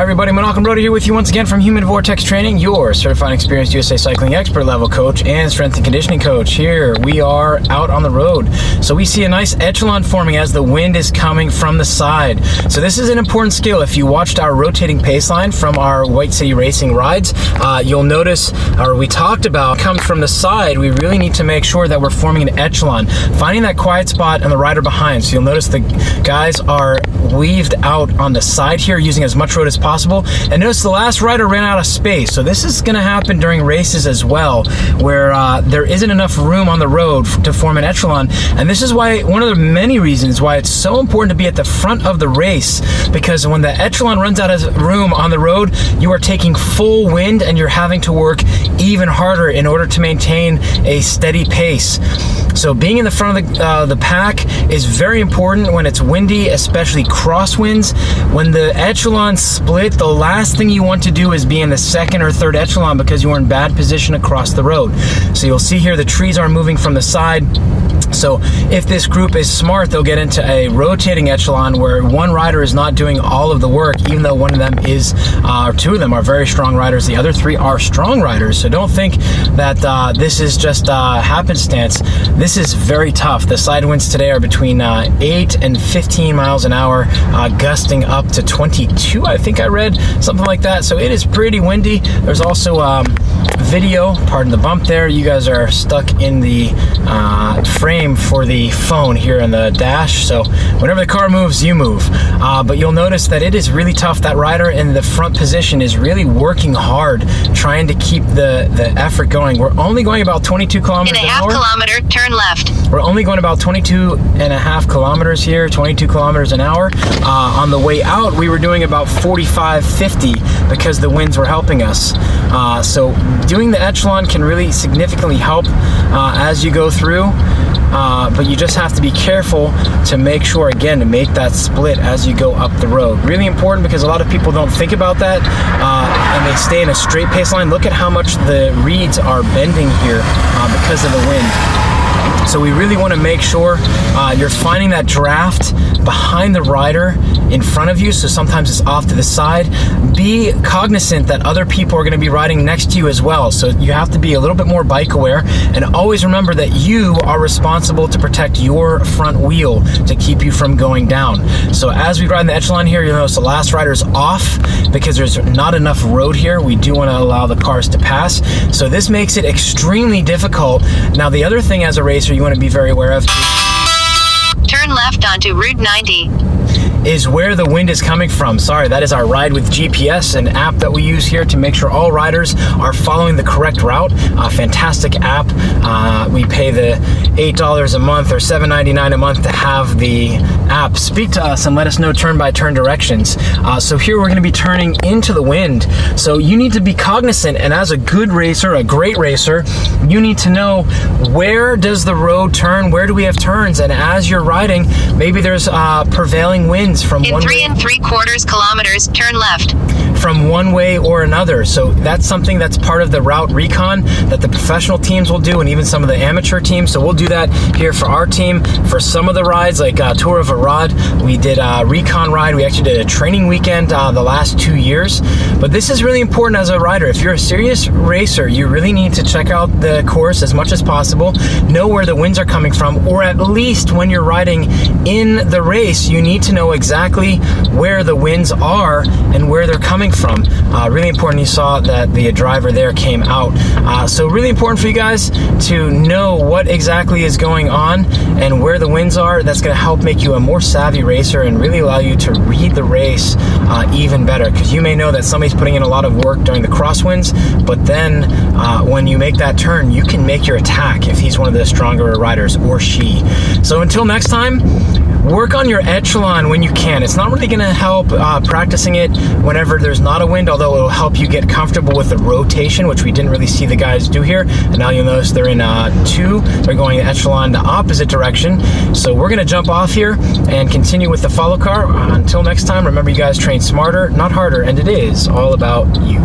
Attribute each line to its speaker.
Speaker 1: Hi everybody, Menachem Brodie here with you once again from Vortex Training, your certified experienced USA cycling expert level coach and strength and conditioning coach. Here we are out on the road. So we see a nice echelon forming as the wind is coming from the side. So this is an important skill. If you watched our rotating pace line from our White City Racing rides, you'll notice, or we talked about, comes from the side. We really need to make sure that we're forming an echelon, finding that quiet spot and the rider behind. So you'll notice the guys are weaved out on the side here, using as much road as possible. And notice the last rider ran out of space. So this is going to happen during races as well, where there isn't enough room on the road to form an echelon. And this is why, one of the many reasons why it's so important to be at the front of the race, because when the echelon runs out of room on the road, you are taking full wind and you're having to work even harder in order to maintain a steady pace. So being in the front of the pack is very important when it's windy, especially crosswinds. When the echelon split, the last thing you want to do is be in the second or third echelon because you are in bad position across the road. So you'll see here the trees are moving from the side. So if this group is smart, they'll get into a rotating echelon where one rider is not doing all of the work, even though one of them is, or two of them are very strong riders. The other three are strong riders. So don't think that this is just happenstance. This is very tough. The side winds today are between 8 and 15 miles an hour, gusting up to 22, I think I read, something like that. So it is pretty windy. There's also video, pardon the bump there. You guys are stuck in the frame for the phone here in the dash, so whenever the car moves, you move. But you'll notice that it is really tough. That rider in the front position is really working hard, trying to keep the effort going. We're only going about 22 kilometers an hour.
Speaker 2: In a half kilometer, turn left.
Speaker 1: We're only going about 22 and a half kilometers here, 22 kilometers an hour. On the way out, we were doing about 45, 50 because the winds were helping us. So doing the echelon can really significantly help as you go through. But you just have to be careful to make sure, again, to make that split as you go up the road. Really important, because a lot of people don't think about that and they stay in a straight pace line. Look at how much the reeds are bending here because of the wind. So we really want to make sure you're finding that draft behind the rider in front of you. So sometimes it's off to the side. Be cognizant that other people are going to be riding next to you as well. So you have to be a little bit more bike aware, and always remember that you are responsible to protect your front wheel to keep you from going down. So as we ride the echelon here, you'll notice the last rider is off because there's not enough road here. We do want to allow the cars to pass. So this makes it extremely difficult. Now the other thing as a racer you want to be very aware of,
Speaker 2: turn left onto Route 90.
Speaker 1: Is where the wind is coming from. Sorry, that is our Ride with GPS, an app that we use here to make sure all riders are following the correct route. Fantastic app. We pay the $8 a month or $7.99 a month to have the app speak to us and let us know turn-by-turn directions. So here we're going to be turning into the wind. So you need to be cognizant, and as a good racer, a great racer, you need to know where does the road turn, where do we have turns, and as you're riding, maybe there's prevailing winds from
Speaker 2: in 3 3/4 kilometers, turn left.
Speaker 1: From one way or another. So that's something that's part of the route recon that the professional teams will do, and even some of the amateur teams. So we'll do that here for our team. For some of the rides, like Tour of Arad, we did a recon ride. We actually did a training weekend the last 2 years. But this is really important as a rider. If you're a serious racer, you really need to check out the course as much as possible, know where the winds are coming from, or at least when you're riding in the race, you need to know exactly where the winds are and where they're coming from. Really important. You saw that the driver there came out. So really important for you guys to know what exactly is going on and where the winds are. That's going to help make you a more savvy racer and really allow you to read the race even better, because you may know that somebody's putting in a lot of work during the crosswinds, but then when you make that turn, you can make your attack if he's one of the stronger riders, or she. So until next time, work on your echelon when you can. It's not really going to help practicing it whenever there's not a wind, although it'll help you get comfortable with the rotation, which we didn't really see the guys do here. And now you'll notice they're in 2. They're going echelon the opposite direction. So we're going to jump off here and continue with the follow car. Until next time, remember, you guys train smarter, not harder, and it is all about you.